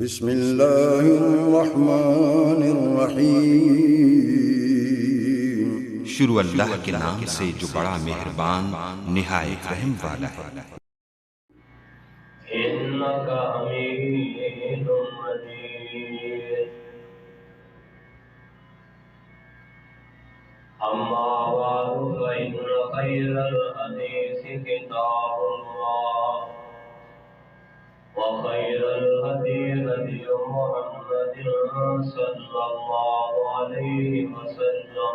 بسم اللہ الرحمن الرحیم۔ شروع اللہ کے نام سے جو بڑا مہربان نہایت رحم والا ہے۔ إنك حميد مجيد أما بعد فإن خير الحديث كتاب الله وخير الهدي هدي محمد صلى الله عليه وسلم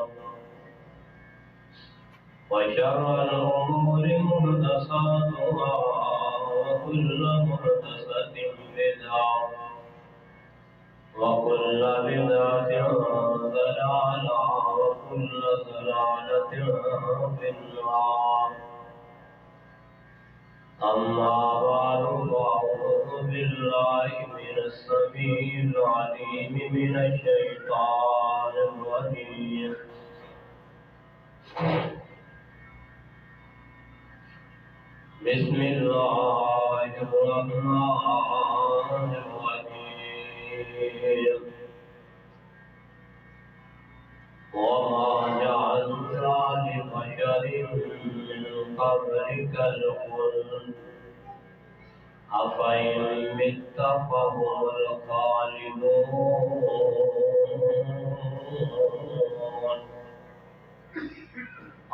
وشر الأمور محدثاتها وكل محدثة بدعة وكل بدعة ضلالة وكل ضلالة في النار. أما بعد فأعوذ بالله من السميع العليم من الشيطان الرجيم. بسم الله الرحمن الرحيم. وما جعلنا لبشر من قبلك الخلد أفإن مت فهم الخالدون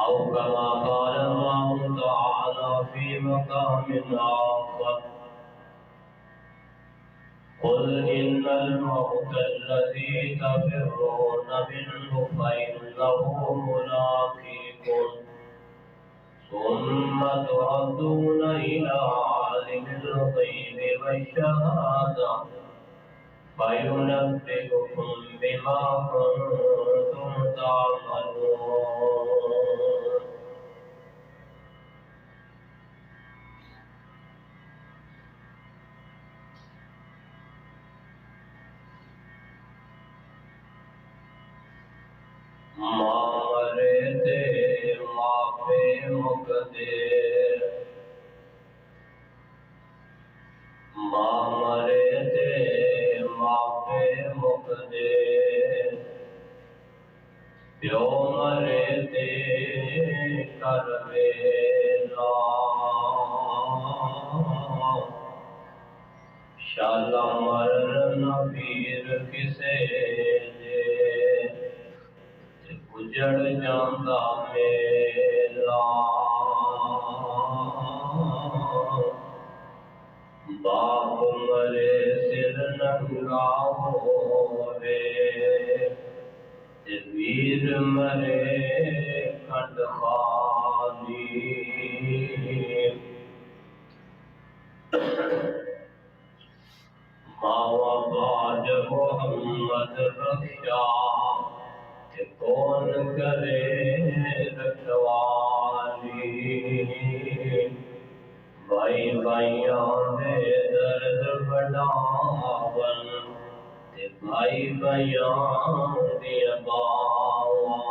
أو كما قال الله تعالى في مقام آخر قل إن الموت الذي تفرون منه فإنه ملاقيكم ثم تردون إلى عالم الغيب والشهادة فينبئكم بما كنتم تعملون. مارے تے معافی مقدر مارے تے معافی مقدر پیو مرے تے کرویلا شالا مرن پیر کسے اجڑ جاندا میلا باپ مرے سر ننگا ہووے ویر مرے کھڈ خالی ماوا باج محمد رکشا کون کرے رکھوالی بھائی بھائیاں دے درد بڑھاون تے بھائی بھائیاں دیا باواں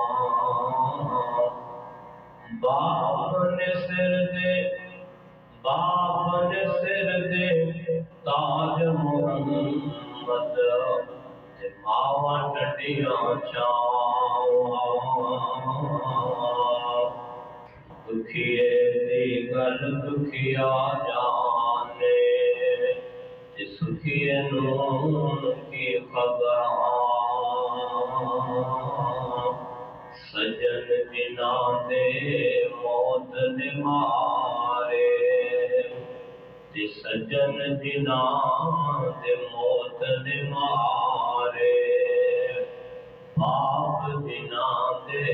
باپ نے سر دے تاج محمد تے ماواں ٹڈیاں چاواں دکھیے دی گل دکھیا جانے تے سکھیے نون کی خبراں سجن بنا دے موت نے مارے تے سجن بنا دے موت نے مارے باپ بنا دے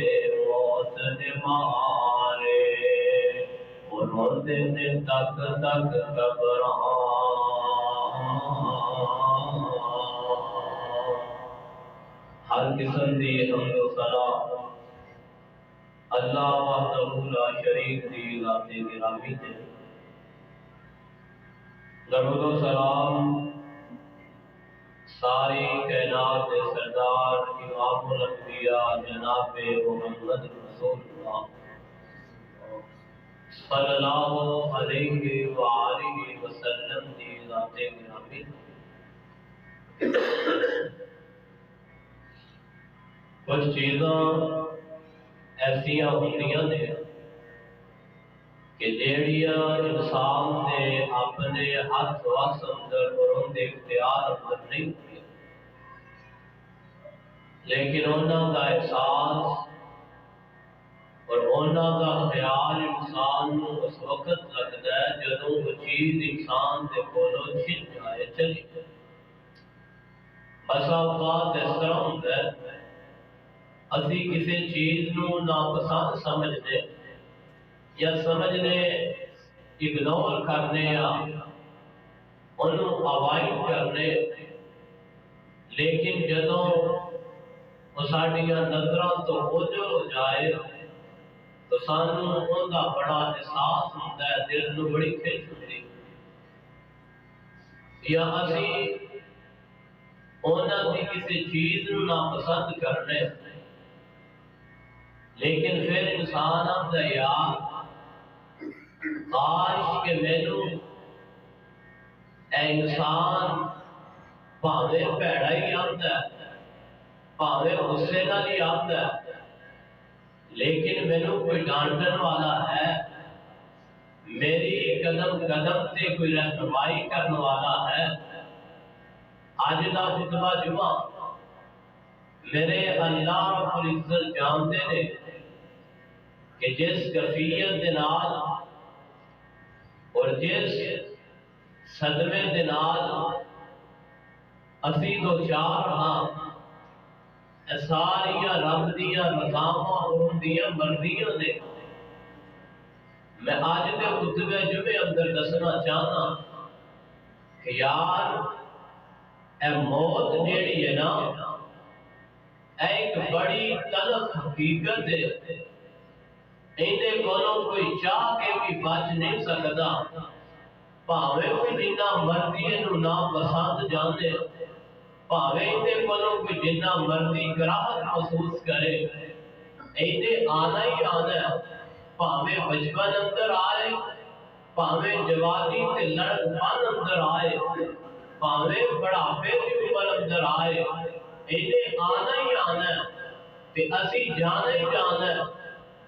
موت نے مارے روندے نے تک تک قبراں ہر قسم دی حمد و ثنا اللہ وحدہ لا شریک دی ذات گرامی تے درود و سلام ساری کائنات کے سردار امام الانبیاء جناب محمد رسول اللہ صلی اللہ علیہ وآلہ وسلم دی ذات گرامی کچھ چیزاں ایسیاں ہوندیاں نے کہ جیڑیاں انسان نے اپنے ہاتھ وس اندر اور ان کے اختیار اندر نہیں ہوتی، لیکن انہوں کا احساس اور انہوں کا خیال انسان کو اس وقت لگتا ہے جدوں وہ چیز انسان کے کولوں چھن جائے چلی جائے۔ بسا اوقات اس طرح ہوتا ہے اسی کسی چیز نو ناپسند سمجھنے یا سمجھنے اگنور کرنے یا انہوں اوائڈ کرنے، لیکن جدوں وہ ساڈیاں نظراں تو اوجھل ہو جائے تو سانوں ان کا بڑا احساس ہوتا ہے، دل نو بڑی کھچ ہوتی، یا اسی انہاں کی کسی چیز نو ناپسند کرنے، لیکن پھر انسان آتا ہے یار کاش کہ مینوں اے انسان بھاوے بھیڑا ہی آتا ہے، بھاوے غصے نال ہی آتا ہے، لیکن مینوں کوئی ڈانٹن والا ہے، میری قدم قدم تے کوئی رہنمائی کرنے والا ہے۔ آج دا خطبہ جمعہ میرے اللہ رب العزت جانتے نے کہ جس کیفیت دے نال اور جس صدمے دے نال اسی دو چار ہاں ساریاں رب دیاں رضاواں اور دیاں مرضیاں نے، میں آج دے خطبے جمعے اندر دسنا چاہنا کہ یار اے موت جیڑی ہے نا ایک بڑی تلخ حقیقت ہے، ایندے کولوں کوئی چاہ کے بھی بچ نہیں سکتا، بھاوے کوئی جنہ مرضی نو نا پسند جانے، بھاوے ایندے کولوں کوئی جنہ مرضی کراہت محسوس کرے، ایندے آنا ہی آنا ہے، بھاوے بچپن اندر آئے، بھاوے جوانی تے لڑکپن اندر آئے، بھاوے بڑھاپے دی عمر اندر آئے، ایندے آنا ہی آنا ہے، تے اسی جانا ہی جانا ہے،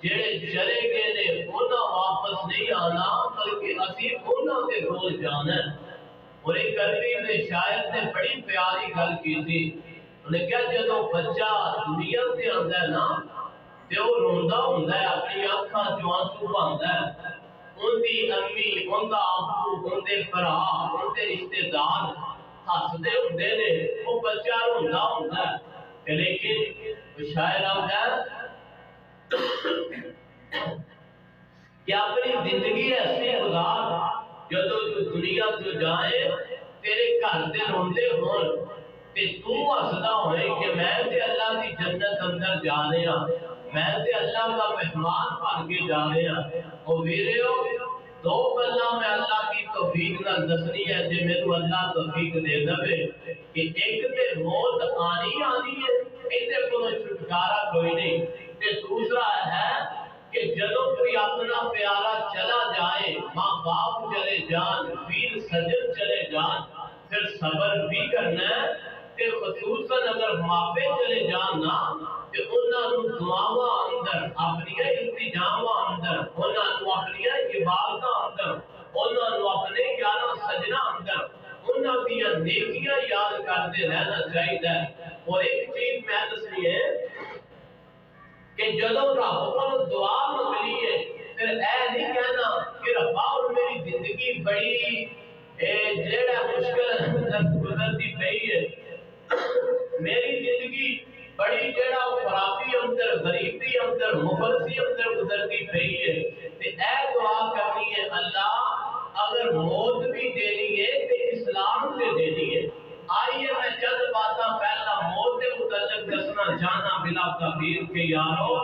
جڑے چلے گئے نے انہاں واپس نہیں آنا بلکہ اسی انہاں دے کول جانا ہے۔ اور ایک عربی نے شاعر نے بڑی پیاری گل کی تھی، انہیں کہا جدوں بچہ دنیا سے آندا ہے نا تے وہ روندا ہوندا ہے، اپنی آنکھاں چوں آنسو بہاندا ہے، ان دی امی، ان دا ابو، ان دے بھرا، ان دے رشتے دار ہسدے ہوندے نے، وہ بچہ روندا ہوندا ہے، لیکن شاعر آندا ہے کہ اپنی زندگی ایسی گزار جدو تو دنیا تو جائے تیرے گھر دے روندے ہون تے تو ہسدا ہوئے کہ میں تے اللہ کی جنت اندر جا رہے ہاں، میں تے اللہ کا مہمان بن کے جا رہے ہاں۔ او ویریو دو گلاں میں اللہ کی توفیق نال دسنی ہے جے میرے اللہ توفیق دے دے کہ ایک تے موت آنی آنی ہے، ایندے کولوں چھٹکارا کوئی نہیں، تے دوسرا ہے کہ جدوں کوئی اپنا پیارا چلا جائے، ماں باپ چلے جان، پیر سجن چلے جان، پھر صبر بھی کرنا ہے، کہ خصوصاً اگر ماپے چلے جان نا کہ انہاں نو دعاواں اندر، اپنی التجاواں اندر، انہاں نو اپنی عبادتاں اندر، انہاں نو اپنے یاراں سجنا اندر، انہاں دیاں نیکیاں یاد کرتے رہنا چاہیے۔ اور ایک چیز میں دسنی ہے کہ جدوں رب کو دعا منگنی ہے پھر اے نہیں کہنا کہ ربا اور میری زندگی بڑی جیڑا مشکل گزرتی پئی ہے، میری زندگی بڑی جیڑا خرابی اندر، غریبی اندر، مفلسی اندر گزرتی پئی ہے، تے اے دعا کرنی ہے اللہ اگر موت بھی دینی ہے تے اسلام سے دینی ہے۔ آئیے میں چند باتاں پہلا موت کے متعلق دسنا چاہنا بلا تفصیل کہ یارو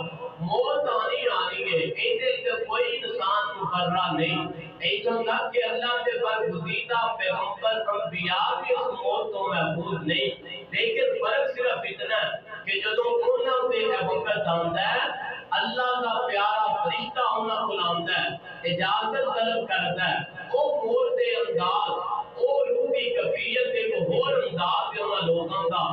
موت آنی آنی ہے، ایندے تے کوئی انسان مقررہ نہیں، ایتھوں تک کہ اللہ کے برگزیدہ پیغمبر انبیاء بھی اس موت تو محفوظ نہیں، لیکن فرق صرف اتنا ہے کہ جدوں انہاں تے وقت آندا ہے اللہ کا پیارا فرشتہ انہاں کول آندا ہے، اجازت طلب کردا ہے، وہ موت دے انداز، وہ روح کی کیفیت ایک اور انداز کے انہاں لوگوں کا۔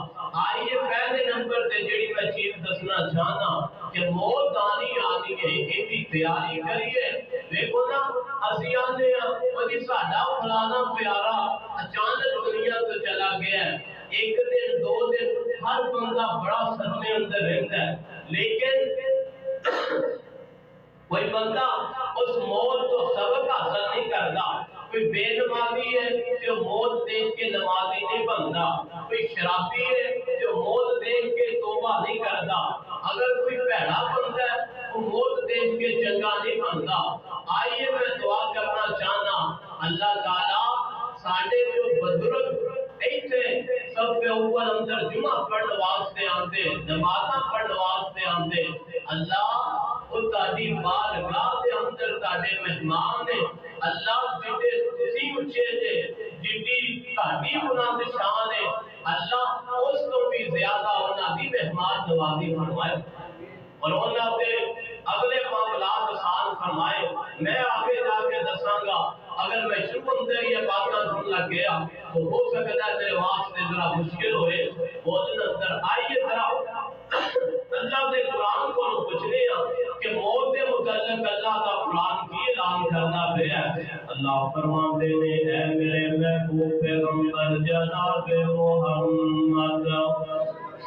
آئیے پہلے نمبر تے جڑی میں چیز دسنا چاہنا کہ موت آنی آنی ہے، ان کی تیاری کریے۔ دیکھو نا اسی آنے ہیں ساڈا فلانا پیارا اچانک دنیا تو چلا گیا ہے، ایک دن دو دن ہر بندہ بڑا صدمے اندر رہتا ہے، لیکن کوئی بندہ اس موت کو سبق حاصل نہیں کرتا۔ کوئی بے نمازی ہے جو موت دیکھ کے نمازی نہیں بنتا، کوئی شرابی ہے جو موت دیکھ کے توبہ نہیں کرتا، اگر کوئی بھیڑا بنتا ہے وہ موت دیکھ کے چنگا نہیں بنتا۔ آئیے میں دعا کرنا چاہنا اللہ تعالیٰ ساڈے جو بزرگ ایتھے سب کے اوپر اندر جمعہ پڑھنے واسطے آندے، نمازاں پڑھنے واسطے آندے، اللہ وہ تاڈی بارگاہ دے اندر تاڈے مہمان نے، اللہ جڑے تسی اچھے دے جڑی تاڈی انہاں دی شان ہے، اللہ اس تو بھی زیادہ انہاں دی مہمان نوازی فرمائے اور انہاں دے اگلے معاملات آسان فرمائے۔ میں آگے جا کے دساں گا، اگر میں شروع اندر یہ باتاں سن لگ گیا تو ہو سکتا ہے میرے واسطے ذرا مشکل ہوئے۔ بولن اندر آئیے ذرا اللہ دے قرآن کو پوچھنے ہیں کہ موت کے متعلق اللہ کا قرآن کی اعلان کرنا پیا ہے۔ اللہ فرماتے ہیں اے میرے محبوب پیغمبر جناب محمد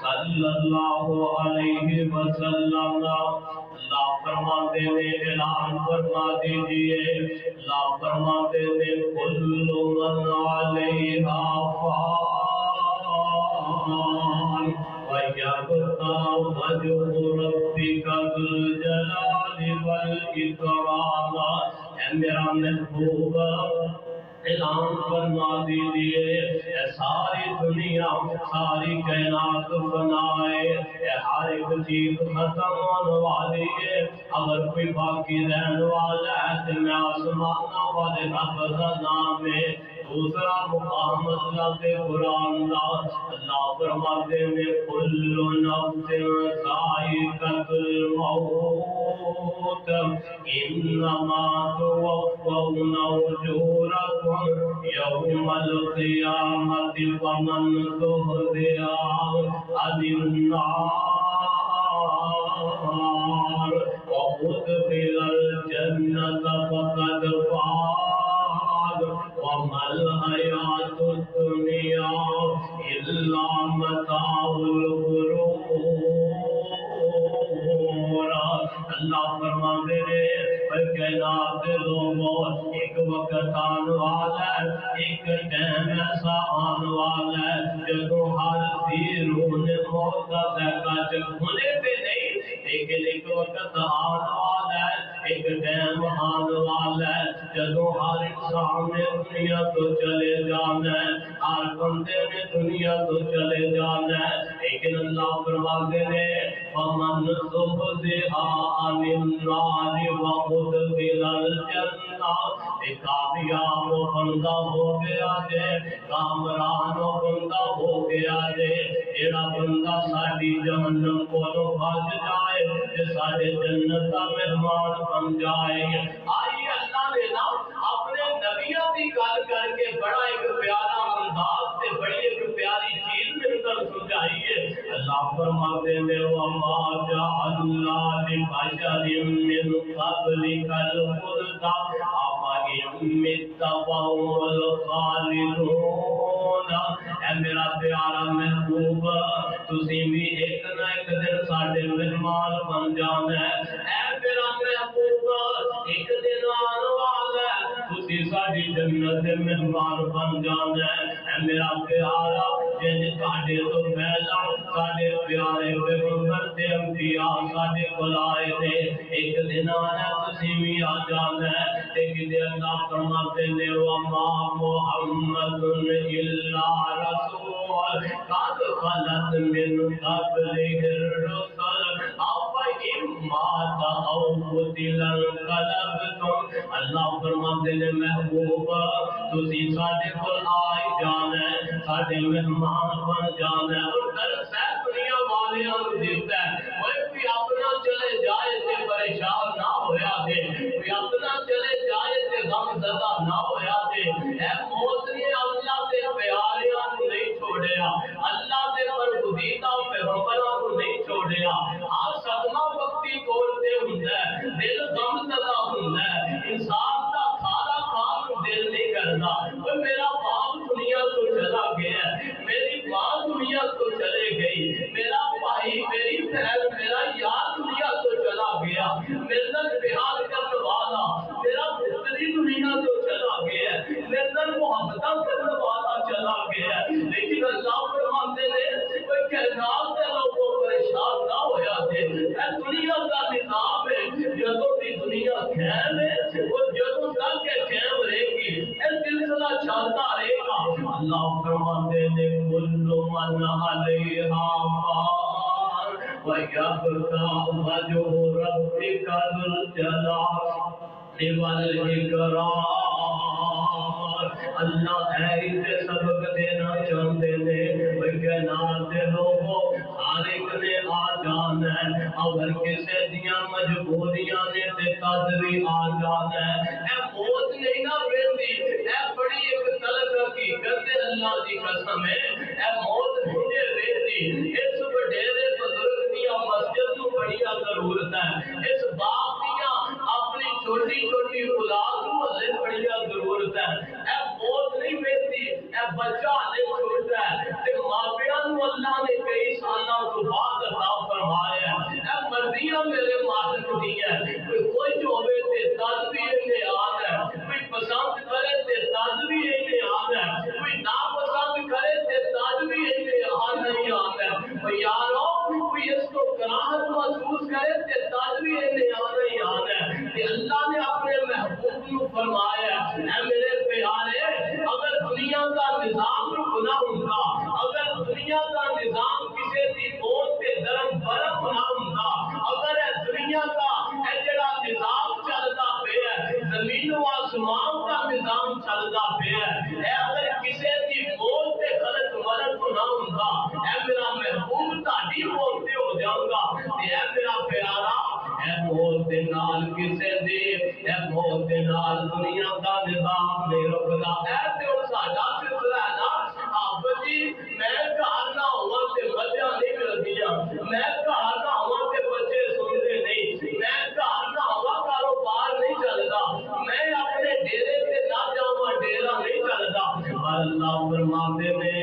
صلی اللہ علیہ وسلم، اللہ فرماتے ہیں اعلان فرما دیجئے، اللہ فرماتے ہیں کل من علیہا فان وَيَبْقَى وَجْهُ رَبِّكَ ذُو الْجَلَالِ وَالْإِكْرَامِ۔ اے میرا محبوب اعلان فرما دیجئے اے ساری دنیا ساری کائنات بنائے، اے ہر ایک چیز ختم ہونے والی ہے، اگر کوئی باقی رہنے والا ہے تو میں آسمانوں والے رب کا نام ہے۔ دوسرا مقام اللہ کے قرآن دا اللہ فرماتے ہیں کل نفس ذائقۃ الموت انما توفون اجورکم یوم القیامۃ فمن زحزح عن النار وادخل الجنة فقد فاز وما الحیاۃ الدنیا الا متاع الغرور۔ اللہ فرماتے ہیں کائنات کے لوگوں ایک وقت آنے والا ہے، ایک ٹائم ایسا آنے والا ہے جدو ہر سی روح نے موت کا ذائقہ چکھنے پہ نہیں، لیکن ایک وقت آنے والا ہے، ایک ٹائم آنے والا ہے جدو ہر انسان نے دنیا تو چلے جانا ہے، ہر بندے نے دنیا تو چلے جانا ہے، لیکن اللہ فرماتے ہیں فمن زحزح عن النار وادخل الجنہ، کامیاب بندہ ہو گیا جے، کامران بندہ ہو گیا جے، جیڑا بندہ ساڈی جہنم کو بچ جائے تے ساڈے جنت دا مہمان بن جائے۔ آئیے اللہ نے نا اپنے نبیوں کی گل کر کے بڑا ایک پیارا انداز تے بڑی ایک پیاری چیز میرے کو سمجھائی ہے۔ اللہ فرماتے ہیں وما جعلنا لبشر من قبلک الخلد افإن مت فهم الخالدون۔ اے میرا پیارا محبوب تسی بھی ایک نہ ایک دن ساڈے مہمان بن جانا ہے، اے میرا محبوب ایک دن آنے والا ہے تسی ساڈی جنت دے مہمان بن جانا ہے۔ اے میرا پیارا جن تہاڈے تو پہلا ساڈے پیارے پیغمبر تے انبیاء ساڈے کول آئے نے، ایک دن آنا تسی بھی آ جانا ہے، لیکن اللہ فرماتے ہیں وما محمد الا رسول قد خلت من قبلہ الرسل افإن مات او قتل انقلبتم۔ اللہ فرماتے ہیں محبوب تسی ساڈے کول آئی جانا ہے، ساڈے مہمان بن جانا ہے، اور درس ہے دنیا والیاں نوں دیتا ہے کوئی اپنا چلے جائے تے پریشان نہ ہویا دے، کوئی اپنا چلے جائے تے غم زدہ نہ ہویا دے۔ اے موت نے اللہ دے پیاریاں نوں نہیں چھوڑیا، اللہ اللہ فرماتے ہیں کل من علیہا فان ویبقى وجہ ربک ذو الجلال والاکرام۔ اللہ ایسے سبق دینا چاہتے ہیں کائنات دے لوگوں ہر ایک نے آ جانا ہے، اگر کسی دیاں مجبوریاں نے تے تد بھی آ جانا ہے۔ اے موت نہیں نہ ویندی، اے بڑی ایک تلخ حقیقت ہے، اللہ دی قسم ہے اے موت نہیں ویندی۔ اس وڈیرے بزرگ دیاں مسجد نو بڑی ضرورت ہے، اس باپ دیاں اپنی چھوٹی چھوٹی اولاد نو ہلے بڑی ضرورت ہے۔ اے موت نہیں ویندی، اے بچہ ہلے چھوٹا ہے تے ماپیاں نو اللہ نے کئی سالاں تو بعد عطا فرمایا ہے۔ اے مرضیاں میرے مالک دی ہے، کوئی خوش ہوے تے تد بھی انہیں آنا ہے، کوئی پسند کرے تے تد بھی انہیں آنا ہے، کوئی ناپسند کرے تے تد بھی انہیں آنا ہی آنا ہے۔ یارو کوئی اس کو کراہت محسوس کرے تے تد بھی انہیں آنا ہی آنا ہے کہ اللہ نے اپنے محبوب نو فرمایا اے میرے پیارے اگر دنیا کا نظام رکنا ہوگا، اگر دنیا کا نظام کسی دی موت تے درم برم نہ ہوگا، اگر دنیا کا جڑا نظام چلتا پیا ہے زمین و آسمان کا نظام چلتا پیا ہے، اگر کسی دی موت تے خلق ملک نہ ہوگا، اے میرا محبوب تہاڈی موت تے ہو جاؤں گا، اے میرا پیارا اے موت دے نال کسے دی اے موت دے نال دنیا دا نظام نہیں رکھدا۔ اے تے ہن ساڈا سلسلہ ہے نا آبا جی میں گھر نہ ہوا تے بچہ نہیں ملدیاں، میں گھر نہ ہوا تے بچے سنتے نہیں، میں گھر نہ ہوا کاروبار نہیں چلدا، میں اپنے ڈیرے تے نہ جاواں ڈیرا نہیں چلدا۔ پر اللہ فرماندے نے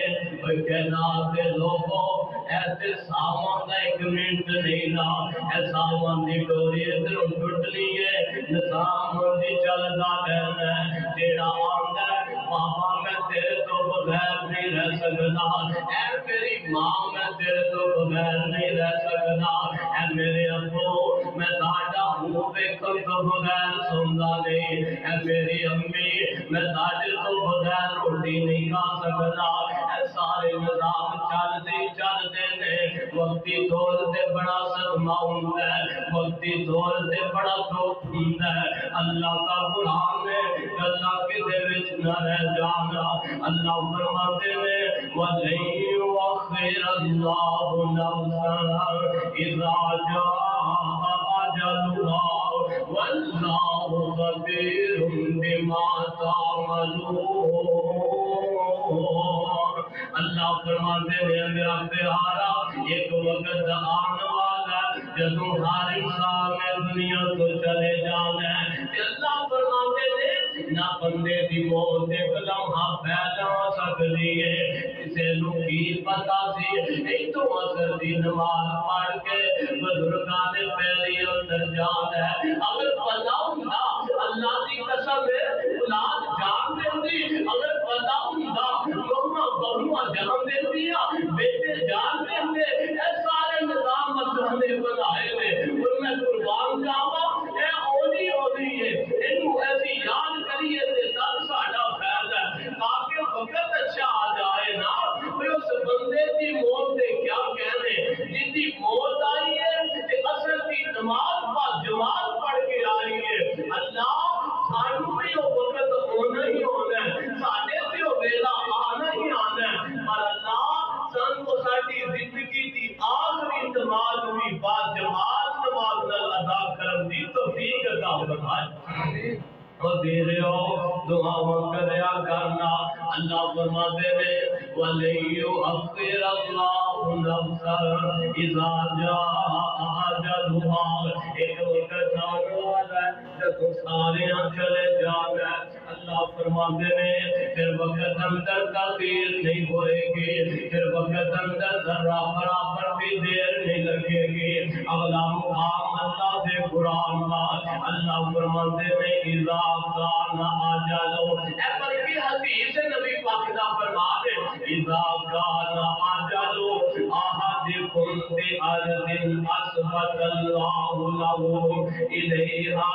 کائنات دے لوگوں ایسے ساواں دا ایک منٹ نہیں نا، اے ساواں دی ڈوری ادھروں ٹوٹنی ہے، نظام دی چلدا رہنا ہے، جیڑا آندا ہے بابا میں تیرے تو بغیر نہیں رہ سکدا، اے میری ماں میں تیرے تو بغیر نہیں رہ سکدا، اے میرے ابو میں تہاڈا منہ ویکھن تو بغیر سوندا نہیں، اے میری امی میں تہاڈے تو بغیر روٹی نہیں کھا سکدا۔ اے سارے نظام چلدے چلدے نے وقتی طور تے بڑا صدمہ ہوندا ہے، وقتی طور تے بڑا دکھ ہوندا ہے۔ اللہ کا قرآن ہے اللہ کدے وچ نہ رہ جانا، اللہ فرماتے ہیں وَلَن يُؤَخِّرَ اللَّهُ نَفْسًا إِذَا جَاءَ أَجَلُهَا وَاللَّهُ خَبِيرٌ بِمَا تَعْمَلُونَ۔ اللہ فرماتے ہیں میرا پیارا ایک وقت آنے والا جدوں ہر انسان نے دنیا تو چلے جانا ہے، اللہ فرماتے ہیں نہ بندے دی موت ایک لمحہ پہلا سکتی ہے، کسے نو کی پتا سی ایک تو اثر دی نماز پڑھ کے بزرگان پہلی اندر جانا ہے، اگر پتا ہوندا اللہ دی قسم ہے اولاد جان دیندی، اگر پتا ہوندا لوگاں بہواں جان دیندیاں بیٹے جان دیندے، اے سارے نظام اللہ نے بنائے نے اور میں قربان جاواں اے اونی ہے اینو ایسی یاد کریے تے تب ساڈا فائدہ ہے تاکہ وقت اچھا آ جائے نا۔ اس بندے دی موت دے کیا کہنے جن دی موت آئی ہے تے اصل دی نماز با جماعت پڑھ کے آئی ہے، اللہ سانو بھی وہ وقت ہونا ہی ہونا ہے، ساڈے تے وہ ویلا آنا ہی آنا ہے، پر اللہ سانو ساڈی زندگی دی آخری نماز بھی با جماعت نماز نال ادا کرن دی توفیق عطا فرمائے۔ اور دے رہے ہو دعاواں کریا کرنا، اللہ فرماتے ہیں وَلَن يُؤَخِّرَ اللَّهُ نَفْسًا إِذَا جَاءَ أَجَلُهَا۔ ایک وقت آنے والا ہے جب سارے چلے جانا ہے، اللہ فرماتے ہیں پھر وقت اندر تاخیر نہیں ہوئے گی، پھر وقت اندر ذرہ برابر بھی دیر نہیں لگے گی۔ اگلا مقام اللہ دے قرآن کا اللہ فرماتے ہیں اذا کان اجلو، اے پر کی حدیث نبی پاک دا فرمان ہے اذا کان اجلو احدکم بارض اثبت اللہ له الیہا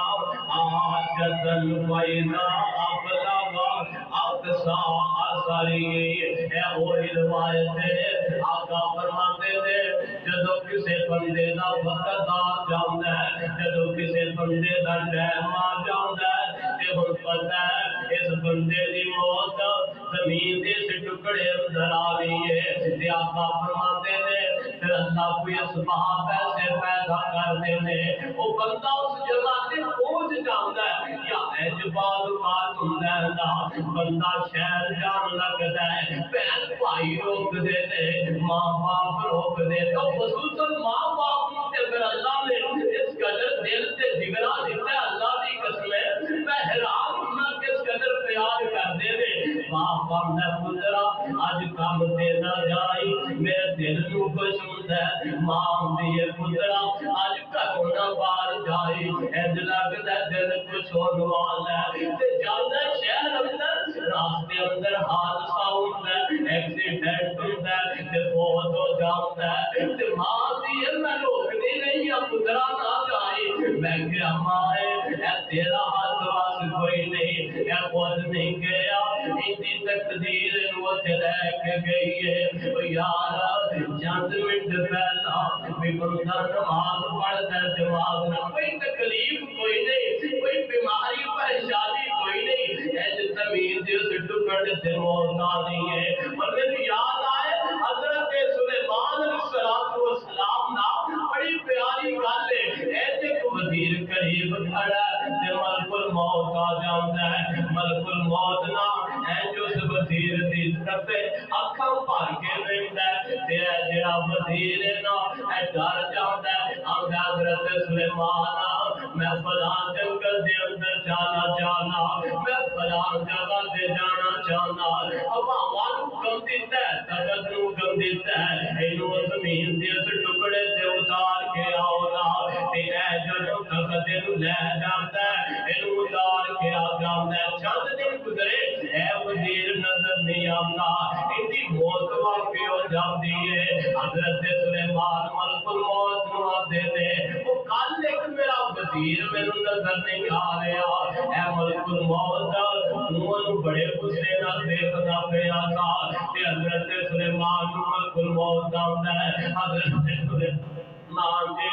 حاجتا فاذا ابلغ اقصى کاری گئی ہے وہی روایت ہے آقا فرماتے تھے جدو کسے بندے دا وقت آ جاتا ہے جدو کسے بندے دا ٹائم آ جاتا ہے تے ہن پتہ ہے اس بندے دی موت زمین دے اس ٹکڑے اندر آ گئی ہے تے آقا فرماتے تھے پھر اللہ کوئی اسباب ایسے پیدا کر دینے وہ بندہ اس جگہ تے پہنچ جاتا ہے یا اجباد اوقات ہوندا ہے بندہ شہر جان لگتا ہے بہن بھائی روک دیتے ماں باپ روک دیتے خصوصاً ماں باپ تے پھر اللہ نے اس قدر دل تے جگرا دیتا ہے اللہ دی قسم ہے میں حیران ہونا کس قدر پیار کرتے ہیں باپ آندا پترا اج کام تے نہ جائی میرے دل نو خوش ہوندا ہے ماں آندی ہے پترا اج گھروں نہ باہر جائی انج لگدا ہے دل خوش ہون والا ہے تے جاندا شہر اندر راستے اندر حادثہ ہوندا ہے ایکسیڈنٹ ہوندا ہے تے فوت ہو جاندا ہے تے ماں دی میں روکدی نہیں ہے پترا نہ جائی میں کہ ماں اے تیرا ہاتھ واس کوئی نہیں اے خود نہیں گیا اتنی تقدیر نو تے رہ کے گئی ہے او یار چند منٹ پہلا بھی بندہ نماز پڑھتا ہے دماغ نہ کوئی تکلیف کوئی نہیں کوئی بیماری پریشانی کوئی نہیں ایج زمین دے اس ٹکڑے تے موت آ نہیں ہے اور مجھے یاد آئے حضرت سلیمان علیہ السلام نا بڑی پیاری گل ہے ایج ایک وزیر قریب کھڑا تے ملک الموت آ جاندا ہے ملک الموت نا ایج اس وزیر دی طرف اکھاں بھر کے ویندا ہے تے جڑا وزیر ہے نا اے ڈر جاندا ہے آندا حضرت سلیمان میں فلاں جنگل دے اندر جانا چاہنا میں فلاں جگہ تے جانا چاہنا ہواواں نو حکم دیتا ہے طاقت نو حکم دیتا ہے اینو زمین دے اس ٹکڑے تے اتار کے آؤ نا تے اے جو طاقت نو لے جاندا ہے اینو اتار کے آ جاندا ہے چند دن گزرے اے وزیر نظر نہیں آتا اندی موت واقع ہو جاتی ہے حضرت سلیمان ملک الموت نو آدھے نے وہ کل ایک میرا وزیر میرے نظر نہیں آ رہا اے ملک الموت انہوں بڑے غصے نال دیکھنا پیا تھا تے حضرت سلیمان ملک الموت آندا ہے حضرت سلیمان جی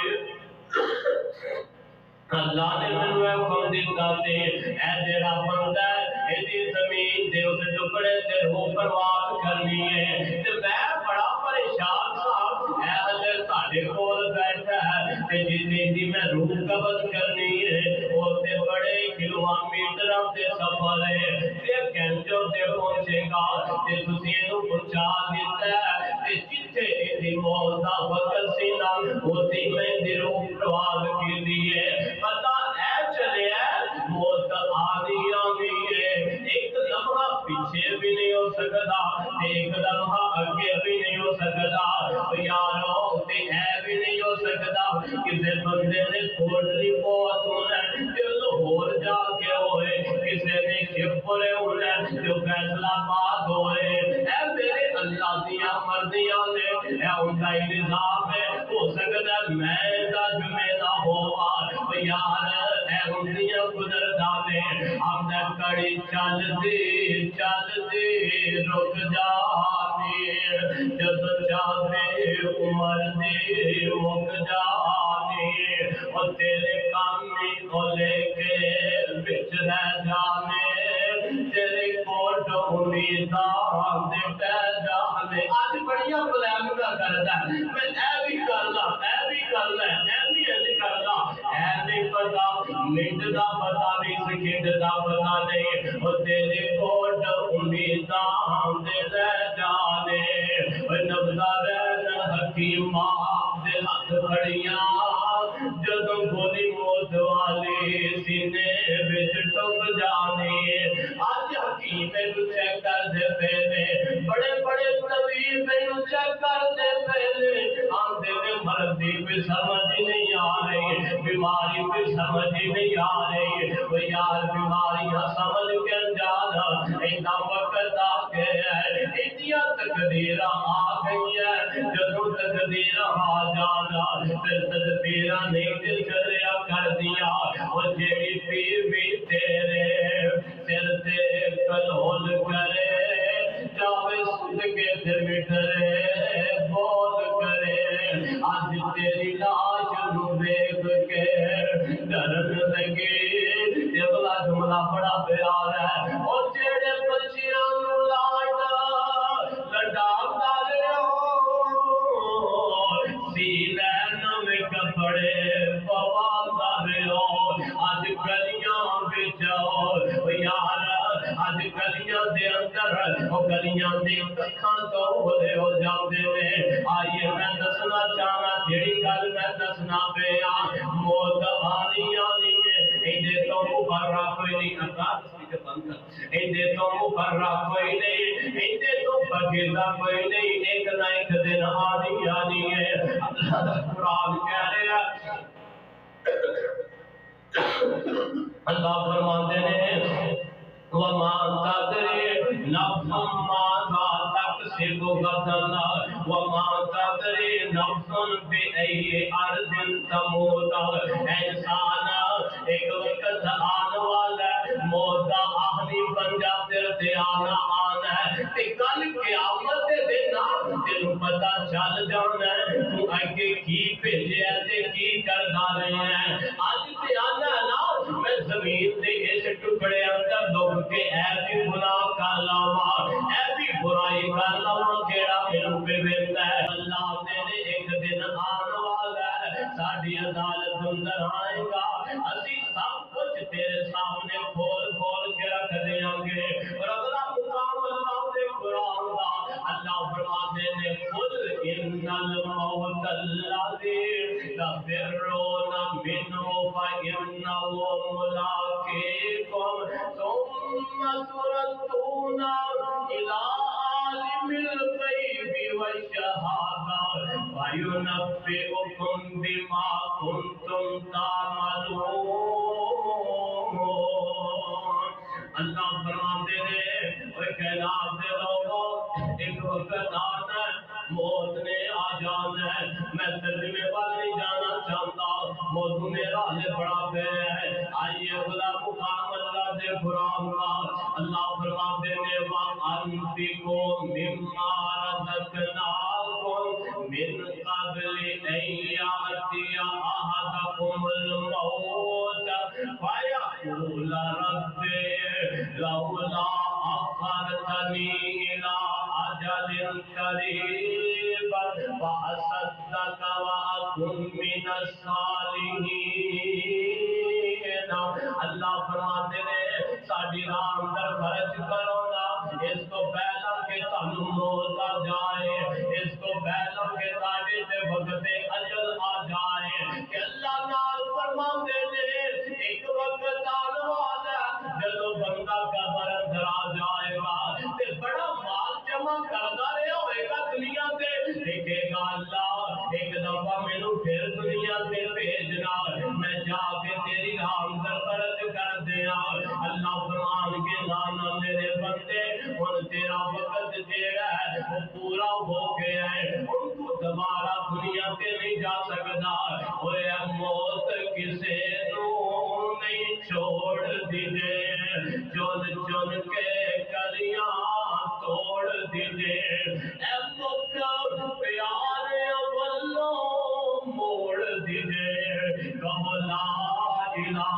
اللہ نے مینوں حکم دیتا سی اے جڑا بندہ ہے ایدی زمین دے اس ٹکڑے تے روح پرواز کرنی ہے تے میں بڑا پریشان تھا اے حضرت تہاڈے کول بیٹھا ہے تے جتنی میں روح قبض کرنی ہے او تے بڑے کلومیٹراں تے سفر ہے تے گھنٹوں تے پہنچے گا تے تسی اینو پہنچا دیتا ہے تے جتھے ایدی موت دا وقت سی نا اوتھے میں دی روح پرواز کیتی ہے پتہ اے چلے موت آنی ہے ایک لمحہ پیچھے بھی نہیں ہو سکتا ایک لمحہ آگے بھی نہیں ہو سکتا یارو تے اے بھی نہیں ہو سکتا کسی بندے نے کوٹلی بہت ہونا جو لاہور جا کے ہوئے کسی نے شپرے ہونا جو فیصلہ باد ہوئے اے میرے اللہ دیا مرضیاں نے اے ان کا نظام ہے ہو سکتا میں دا جمعہ نہ ہوا یار اے ہندیاں قدرتاں نے اپنا کڑی چل دی رک جانی جد چاہتے عمر دی مک جانی اور تیرے کامی کو لے کے بچ رہ جانے تیرے کوٹ امیداں دے پہ جانے آج بڑیاں بلائم کا کرتا ہے میں اے بھی کرنا اے بھی کرنا اے بھی کرنا اے نہیں پتا منٹ دا پتا نہیں سیکنڈ دا پتا نہیں اور تیرے کوٹ امیداں دے رہ جانے اور نبضہ رہنا حکیمہ دے ہاتھ کھڑیاں جدوں گولی موت والی سینے وچ ٹک جانی آج حکیم نو چیک کر دے پہلے بڑے بڑے طبیب نو چیک کر دے پہلے آندے نے مرض دی بھی سمجھ نہیں آ رہی بیماری بھی سمجھ نہیں آ رہی وہ یار بیماریاں سمجھ کے جانا اینا وقت آ گیا ہے اتنی تقدیرہ آ گئی ہے جدوں تقدیرہ آ جانا پھر تدبیرہ نہیں دل چلیا کر دیا وہ جیڑی پیر بھی تیرے سر تے کلول کرے میٹھے میٹھے بول کرے آج تیری لاش نو دیکھ کے ڈرن لگے یہ بلا جملہ بڑا پیار ہے اور جیڑے بچیاں نو لاش لڈا دے سینے نویں کپڑے پوا دے آج گلیاں بچ یار آج گلیاں دے اندر وہ گلیاں دے ککھاں تو ہولے ہو جاندے نے آئیے میں دسنا چاہنا جیڑی گل میں دسنا پیا موت آنی آنی ہے ایندے تو مبرہ کوئی نہیں انداز سپیکر بند کر ایندے تو مبرہ کوئی نہیں ایندے تو بگیزہ کوئی نہیں ایک نہ ایک دن آنی آنی ہے اللہ دا قرآن کہہ رہے ہیں اللہ فرماتے ہیں وَمَا تَدْرِي نَفْسٌ مَاذَا تَكْسِبُ غَدًا وَمَا تَدْرِي نَفْسٌ بِأَيِّ أَرْضٍ تَمُوتُ انسان ایک وقت آنے والا ہے موت دا آخری پنجہ تیرے تے آنا ہے تے کل قیامت دے دن تینوں پتہ چل جانا ہے تو اگے کی بھیجیا تے کی کردا رہے ہیں اج تے آنا نا میں زمین دے اس ٹکڑے اندر دکھ کے اے بھی گناہ کر لاواں اے بھی برائی کر لاواں کیڑا میرے پہ ویندا ہے اللہ تیرے ایک دن آنے والا ہے ساڈی عدالت اندر آئے گا اسی سب کچھ تیرے سامنے کھول کھول کے رکھ دیاں گے اور اگلا مقام اللہ دے قرآن دا اللہ فرماتے نے قل ان الموت الذی تفرون منه فإنه ملاقيكم ثم تردون إلى عالم الغيب والشهادة فينبئكم بما كنتم تعملون اللہ فرماتے ہیں وہ کائنات دے لوگوں ایک وقت آنا ہے موت نے آ جانا ہے میں ترجمے والے نہیں جانا چاہتا موت میرا ہے بڑا بے ہے آئیے خدا مقام اللہ دے قرآن کا اللہ فرماتے ہیں وَأَنفِقُوا مِمَّا رَزَقْنَاكُم مِّن قَبْلِ أَن يَأْتِيَ أَحَدَكُمُ الْمَوْتُ فَيَقُولَ رَبِّ لولا أخرتني إلى أجل قريب فأصدق وأكن من الصالحين اللہ فرماتے ہیں ساڈی راہ اندر خرچ کرو نا اس کو پہلا کہ تانوں موت آ جائے اس کو پہلا کہ تاڈے تے وقت اجل آ جائے کہ اللہ نال فرماتے ہیں ایک وقت آنے والا جدو بندہ قبر اندر آ جائے گا تے بڑا مال جمع کرتا رہا ہوئے گا دنیا تے دیکھے گا اللہ ایک دفعہ مینوں پھر دنیا تے بھیجنا میں جا کے تیری راہ اندر خرچ کر دیا اللہ فرمان کے نانا میرے بندے ہن تیرا وقت جیڑا ہے وہ پورا ہو گیا ہے ان کو دوبارہ دنیا تے نہیں جا سکتا اوے موت کسے نو نہیں چھوڑ دیجے چن چن کے کلیاں توڑ دیجے اے مکہ پیارے والوں موڑ دیجے کہو لا الہ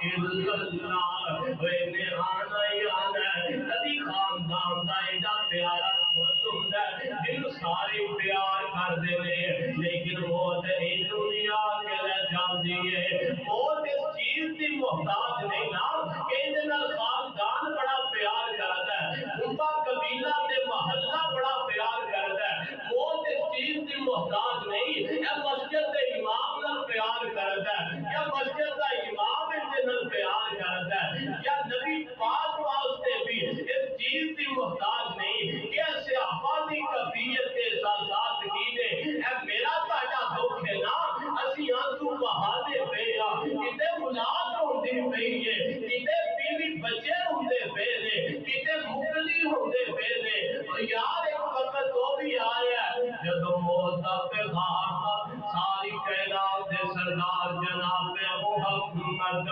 الا اللہ وے نہانا ہی آنا ہے کدی خاندان دا ایڈا پیارا خود ہوندا ہے جنوں سارے پیار کردے نے لیکن موت اس دنیا کے لے جاندی ہے موت اس چیز دی محتاج نہیں نا کہ اندے نال خاندان بڑا پیار کردا ہے اندا قبیلہ تے محلہ بڑا پیار کردا ہے موت اس چیز دی محتاج نہیں اے مسجد دے امام نال پیار کردا ہے یا مسجد دا امام اندے نال پیار کردا ہے یا نبی پاک واسطے بھی اس چیز دی محتاج نہیں کہ صحابہ دی کفیت کے احساسات کی نے اے میرا تاڈا دکھ ہے نا اسی آنسو بہانے پے آ کتے اولاد ہوندی پئی ہے کتے بیوی بچے ہوندے پے نے کتے مکلی ہوندے پے نے یار ایک وقت تو بھی آیا ہے جب موت دا پیغام ساری کائنات دے سردار جناب محمد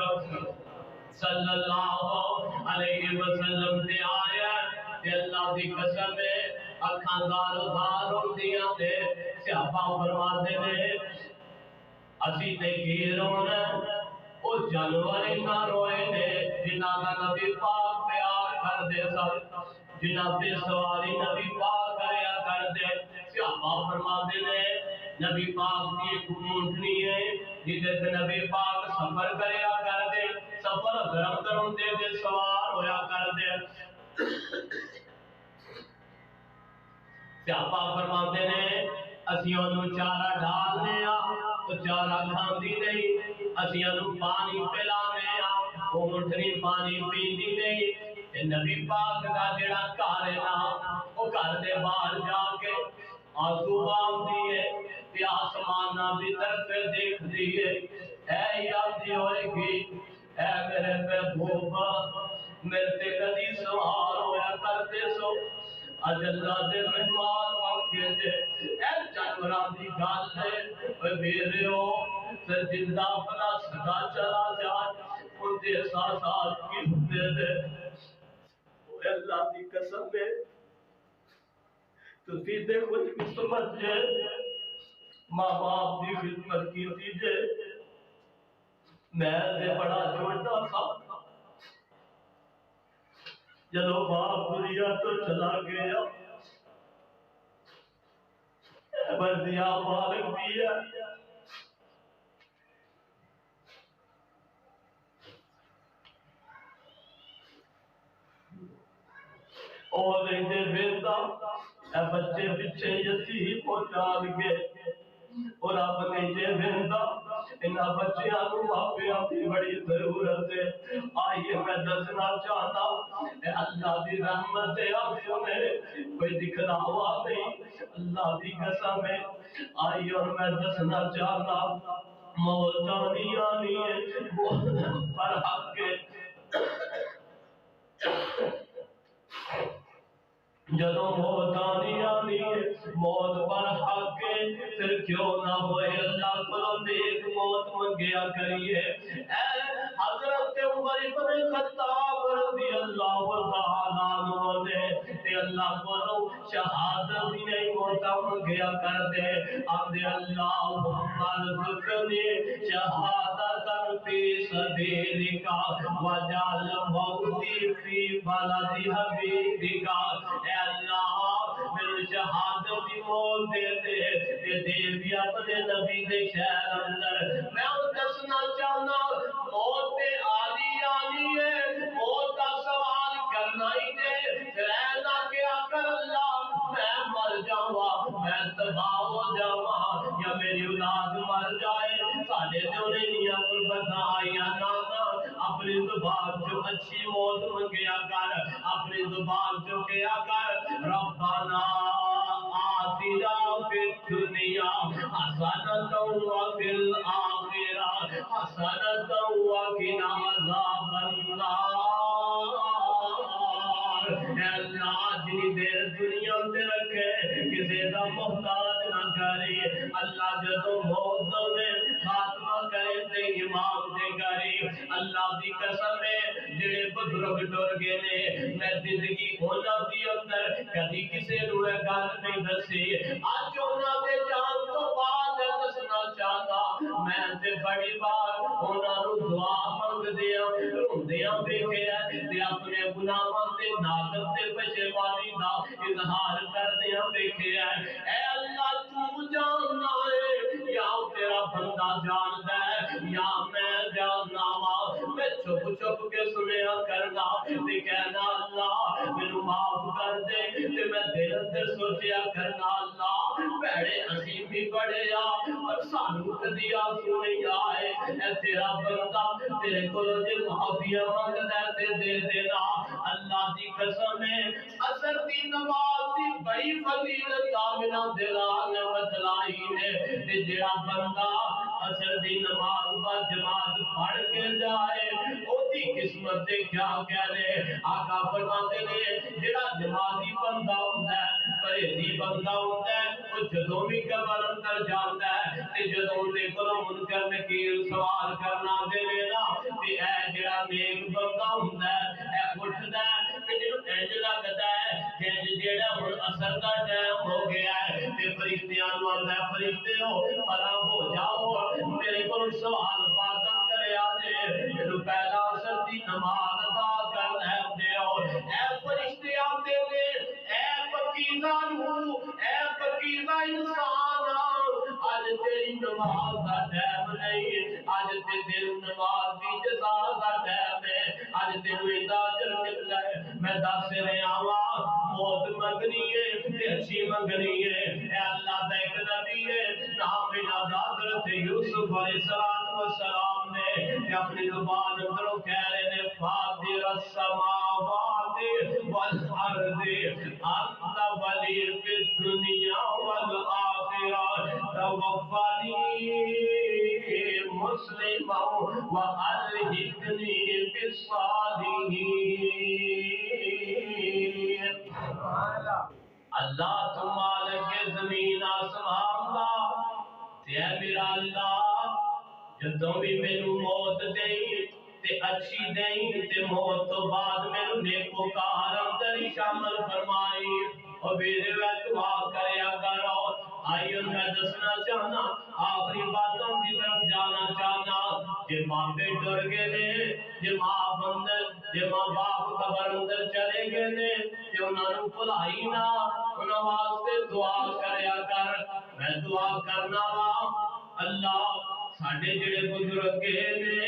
صلی اللہ علیہ وسلم تے آیا تے اللہ دی قسم ہے اکھاں گارو گار ہوندیاں نے صحابہ فرماتے نے اسی تے کی رونا او جانور نہ روئے نے جنہاں دا نبی پاک پیار کر دے سن جنہاں تے سواری نبی پاک کریا کر دے صحابہ فرماتے نے نبی پاک کی ایک اونٹنی ہے جدے تے نبی پاک سفر کریا کر دے سفر گرم کرن دے سوار ہویا کر دے صحابہ فرماتے نے اسی انہوں چارہ ڈالنے تو چارہ کھاندی نہیں اسی انہوں پانی پلانے اونٹنی پانی پیندی نہیں نبی پاک دا جڑا گھر ہے نا وہ گھر دے باہر جا کے آنسو باندھی ہے تے آسماناں دی طرف دیکھ دیئے اے یادی ہوئے گی اے میرے محبوبہ میرے تے کدی سوار ہویا کرتے سو اج اللہ دے مہمان واقعے دے اے جانوراں دی گل ہے اے میرےو پھر زندہ اپنا سدا چلا جائے ان دے احساسات کی ہوندے دے اے اللہ دی قسم ہے تو سیدھے خوش قسمت جے ماں باپ دی خدمت کی تیجے میں دے بڑا جوڑتا تھا جدو باپ دنیا تو چلا گیا بردیا مالک دیا اور رہتے بیتا اے بچے پچھے یتیم ہو چال گئے اور آپ نیچے بھیندہ انہا بچیاں کو ماپیاں کی بڑی ضرورت ہے آئیے میں دسنا چاہتا اے اللہ دی رحمت ہے آپ سنے کوئی دکھنا ہوا نہیں اللہ دی قسم ہے آئیے اور میں دسنا چاہتا موت آنی آنی ہے پر حق کے جدو موت آنی آنی ہے موت پر حق ہے پھر کیوں نہ ہوئے اللہ کو نیک موت منگیا کریے اے حضرت عمر بن خطاب رضی اللہ تعالیٰ عنہ نے تے اللہ کو شہادت ہی نہیں موتا منگیا کر دے عبد اللہ ارزقنی شہادت فی سبیلک وجعل موتی فی بلد حبیبک اے اللہ میرے شہادت کی موت دے دے کہ دے بھی اپنے نبی دے شہر اندر میں ان دسنا چاہنا موت آلی آلی ہے موت کا سوال کرنا ہی دے پھر اینا کیا کر اللہ میں مر جاؤں میں تباہ ہو جاؤں یا میری اولاد مر جائے ساڑھے دیونے نیا قربت آئیا نانا اپنی زبان جو اچھی موت منگیا کر اپنی زبان جو کیا کر ربنا آتنا فی الدنیا حسنتا وفی الآخرہ حسنتا وقنا عذاب النار اے اللہ جنی دیر دنیا میں رکھے کسی دا محتاج نہ کرے اللہ جدو موت دے خاتمہ کرے تے امام دے کرے اللہ دی قسم ہے جڑے بزرگ ڈر گئے نے میں زندگی ہونا دی اندر کدی کسی روئے گل نہیں دسی آج ہونا دے جان تو بعد دسنا چاہتا میں تے بڑی بار ہونا رو دعا منگ دیا رون دیا بیکھے تے اپنے گناہاں تے نادم تے پشیمانی دا اظہار کر دیا بیکھے اے اللہ تو جاننا ہے یا تیرا بندہ جانتا ہے یا میں جاننا میں چھپ چھپ کے سنیا کرنا تے کہنا اللہ میرے معاف کر دے تے میں دل اندر سوچیا کرنا اللہ پیڑے حسین بھی بڑے اور سانو کدی آنسو نہیں آئے اے تیرا بندہ تیرے کو جے معافیا مانگدا تے دے دینا اللہ دی قسم ہے اثر دی نماز دی بڑی فضیلت آمنا دلان بتلائی ہے تے جڑا بندہ اثر دی نماز با جماعت پڑھ کے جائے او دی قسمت دے کیا کہنے آقا فرماتے نے جڑا جماعتی بندہ ہوندا ہے پرہیزی بندہ ہوندا ہے او جدوں بھی قبر اندر جاندا ہے تے جدوں دے کولوں منکر نکیر سوال کرنا دے نا تے اے جڑا نیک بندہ ہوندا ہے اے اٹھدا ہے تے جنوں انج لگدا ہے کہ جیڑا ہن اثر دا ٹائم ہو گیا ہے تے فرشتیاں نوں آندا ہے فرشتے ہو پرا ہو جاؤ میرے کول سوال باتاں کریا جے اینو پہلا اثر دی نماز ادا کر لے دیو اے فرشتے آندے نے اے پاکیزہ روح اے پاکیزہ انسان آج تیری نماز دا ٹائم نہیں آج تے دل نماز دی جزا دا ٹائم ہے آج تینوں ایندا اجر ملنا ہے میں دس رہا ہاں موت منگنی ہے تے اچھی منگنی ہے اے اللہ دا ایک نبی ہے نام حضرت یوسف علیہ السلام نے اپنی زبان اندروں کہہ رہے نے فاطر السماوات والارض انت ولی فی الدنیا والآخرہ توفنی مسلما والحقنی بالصالحین اللہ تو مالک زمین آسمان دا تے اے میرا اللہ جدوں بھی مینوں موت دئی تے اچھی دئی تے موت تو بعد مینوں نیکوکار اندر ہی شامل فرمائی اور میرے دعا کریا کرو آئیو میں دسنا چاہنا آخری باتوں کی طرف جانا چاہنا جے باپے ڈر گئے نے جے ماں باپ قبر اندر چلے گئے نے تے انہاں نوں بھلائی نہ انہاں واسطے دعا کریا کر میں دعا کرنا وا اللہ ساڈے جڑے بزرگ گئے نے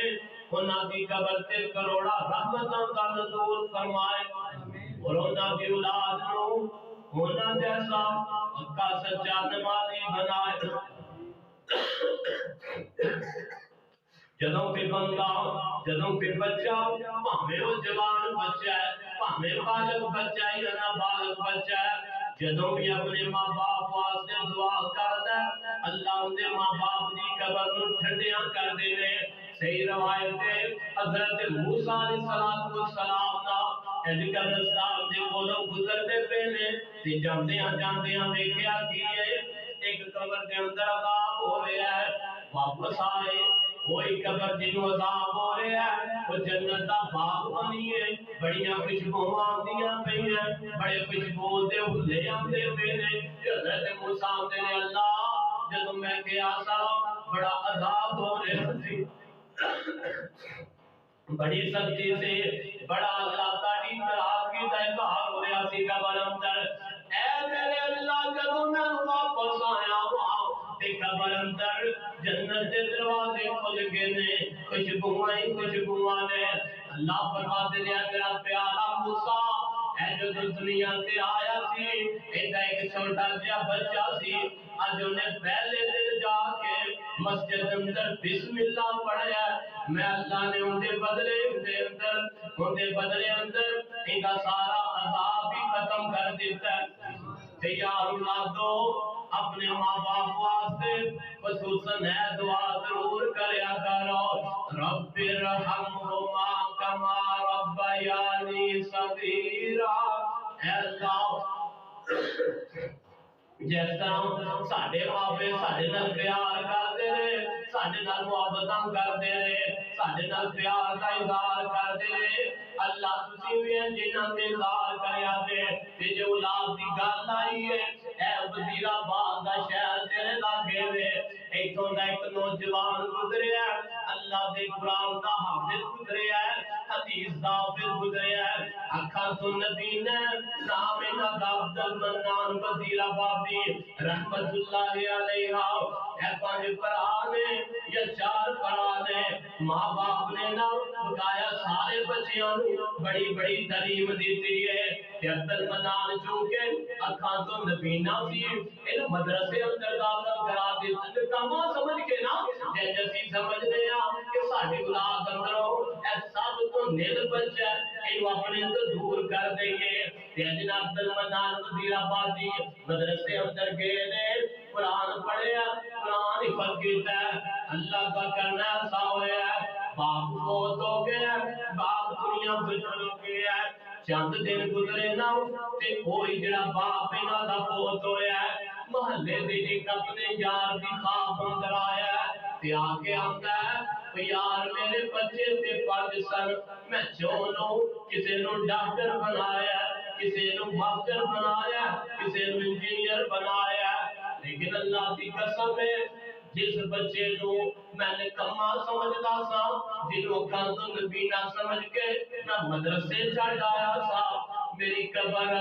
انہاں دی قبر تے کروڑا رحمتاں دا نزول فرمائے اور انہاں دی اولاد نوں انہاں جیسا پکا سچا نمازی بنائے جدوں کہ بندہ جدوں کہ بچہ بھاویں وہ جوان بچہ ہے بھاویں بالغ بچہ ہے یا نابالغ بچہ ہے جدوں بھی اپنے ماں باپ واسطے دعا کردا ہے اللہ ان دے ماں باپ دی قبر نوں ٹھنڈیاں کر دے نے صحیح روایت ہے حضرت موسیٰ علیہ السلام دا ایک قبرستان دے کولوں گزرتے پے نے تے جاندیاں دیکھیا کہ ایک قبر دے اندر عذاب ہو رہا ہے واپس آئے وہی قبر جنوں عذاب ہو رہا ہے وہ جنت دا باغ بنی ہے بڑیاں خوشبوواں آندیاں پئیاں بڑے خوشبو دے حلے آندے پے نے حضرت موسیٰ آندے نے اللہ جدوں میں گیا سا بڑا عذاب ہو رہا سی بڑی سختی سے بڑا اللہ تعالی ناراضگی کا اظہار ہو رہا سی قبر اندر اے میرے اللہ جدوں میں واپس آیا ہوں تے قبر اندر جنت کے دروازے کھل گئے نے خوشبوواں نے اللہ فرماتے نے میرا پیارا موسیٰ اے جو دنیا تے آیا سی ایڈا ایک چھوٹا جہا بچہ سی اج انہیں پہلے دن جا کے مسجد اندر بسم اللہ پڑھیا میں اللہ نے ان کے بدلے اندر ان کا سارا عذاب بھی ختم کر دیتا ہے تیار اولادو اپنے ماں باپ واسطے خصوصاً ہے دعا ضرور کریا کرو رب ارحمہما کما ربیانی صغیرا اے اللہ جس طرح ساڈے ماپے ساڈے نال پیار کرتے رہے ساڈے نال محبتاں کرتے رہے ساڈے نال پیار کا اظہار کرتے رہے اللہ تسی بھی جنہاں تے اظہار کریا تے جے اولاد دی گل آئی ہے اے وزیر آباد دا شہر تیرے لاگے وے ایتھوں دا ایک نوجوان گزریا اللہ دے قرآن دا حافظ گزریا حدیث دا حافظ گزریا اکھاں تو نبی نے نام انہاں دا عبد المنان وزیر آباد رحمت اللہ علیہ اے پانچ پرانے یا چار پرانے ماں باپ نے نہ بقایا سارے بچیاں بڑی بڑی تعلیم دیتی ہے عبد المنان چونکہ اکھاں تو نبینا سی ان مدرسے اندر داخل کرا دیتے کما سمجھ کے نا جیسے سمجھ رہے ہیں کہ ساڈی اولاد اندروں اے سب تو نیل بچہ اینو اپنے تو دور کر دیں گے جناب عبد المنان وزیر آبادی مدرسے اندر گئے نے قرآن پڑھیا قرآن حفظ کیتا ہے اللہ کا کرنا ایسا ہوا ہے باپ فوت ہو گیا باپ دنیا تو چل گیا چند دن گزرے نہ تے کوئی جڑا باپ انہاں دا فوت ہویا ہے محلے دے ایک اپنے یار دی خواب اندر آیا تے آ کے آندا ہے یار میرے بچے تے 5 سال میں چونو کسے نو ڈاکٹر بنایا کسی نو ماسٹر بنایا کسی نو انجینئر بنایا لیکن اللہ کی قسم ہے جس بچے نو میں نے کما سمجھدا سا جنوں کان تو نبی نہ سمجھ کے نہ مدرسے چڑھ آیا سا میری قبر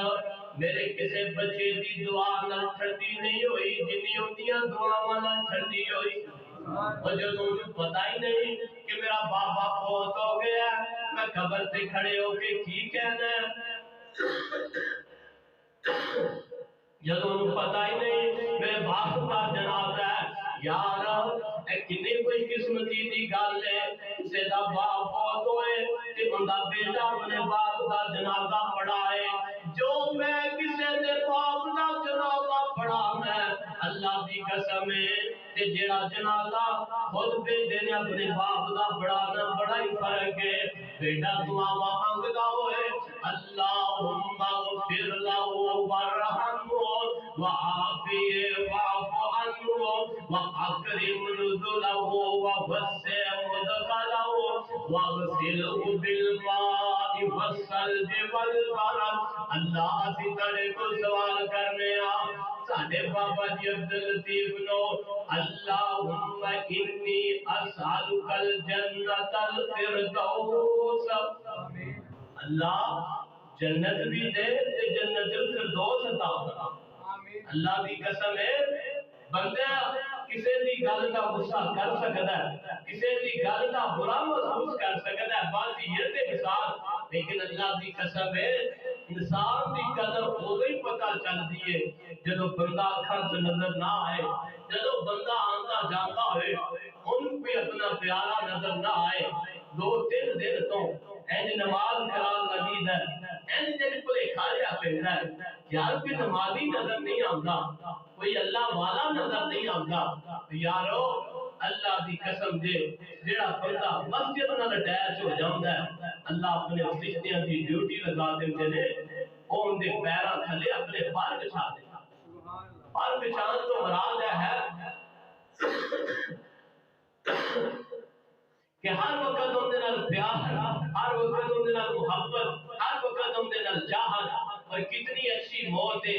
میرے کسی بچے دی دعا نہ ٹھنڈی نہیں ہوئی جنی ہوندیاں دعاواں نہ ٹھنڈی ہوئی اور جب مجھے پتہ ہی نہیں کہ میرا بابا فوت ہو گیا میں قبر سے کھڑے ہو کے کی کہنا جب مجھے پتہ ہی نہیں میرے باپ کا جنازہ ہے یار اے کتنی کوئی قسمتی دی گل ہے کسی دا باپ فوت ہوئے تے بندہ بیٹا اپنے باپ دا جنازہ پڑھائے جو میں کسی دے باپ دا جنازہ پڑھانا اللہ دی قسم ہے تے جیڑا جنازہ خود بیٹے نے اپنے باپ دا پڑھانا بڑا ہی فرق ہے بیٹا دعا مانگدا ہوئے اللہم اغفر لہو وارحمہ وعافیہ واعف عنہ وأكرم نزله ووسع مدخله واغسله بالماء والثلج والبرد اللہ اسی تڑے کو سوال کرنے ساڑھے بابا جی عبداللطیف نو اللہم انی اسألک الجنت الفردوس اللہ جنت بھی دے جنت الفردوس عطا فرما اللہ دی قسم ہے بندہ کسی دی گل کا غصہ کر سکتا ہے کسی دی گل کا برا محسوس کر سکتا ہے باقی یہ تے مثال لیکن اللہ دی قسم ہے انسان دی قدر ادو ہی پتہ چلتی ہے جدو بندہ اکھاں سے نظر نہ آئے جدو بندہ آندا جاتا ہوئے ان پہ اپنا پیارا نظر نہ آئے دو تین دن تو اینج نماز کران لگی ہے اینج جن کو ایک خالیہ پہندا ہے یار کوئی نمازی نظر نہیں آندا کوئی اللہ والا نظر نہیں آندا یارو اللہ دی قسم دے جیڑا بندہ مسجد نال اٹیچ ہو جاندا ہے اللہ اپنے فرشتیاں دی ڈیوٹی لگا دیندے نے اون دے پیراں تھلے اپنے پار بچھا دیندا پار بچھان تو مراد ہے کہ ہر وقت ان دے نال پیار ہر وقت ان دے نال محبت ہر وقت ان دے نال چاہت اور کتنی اچھی موت ہے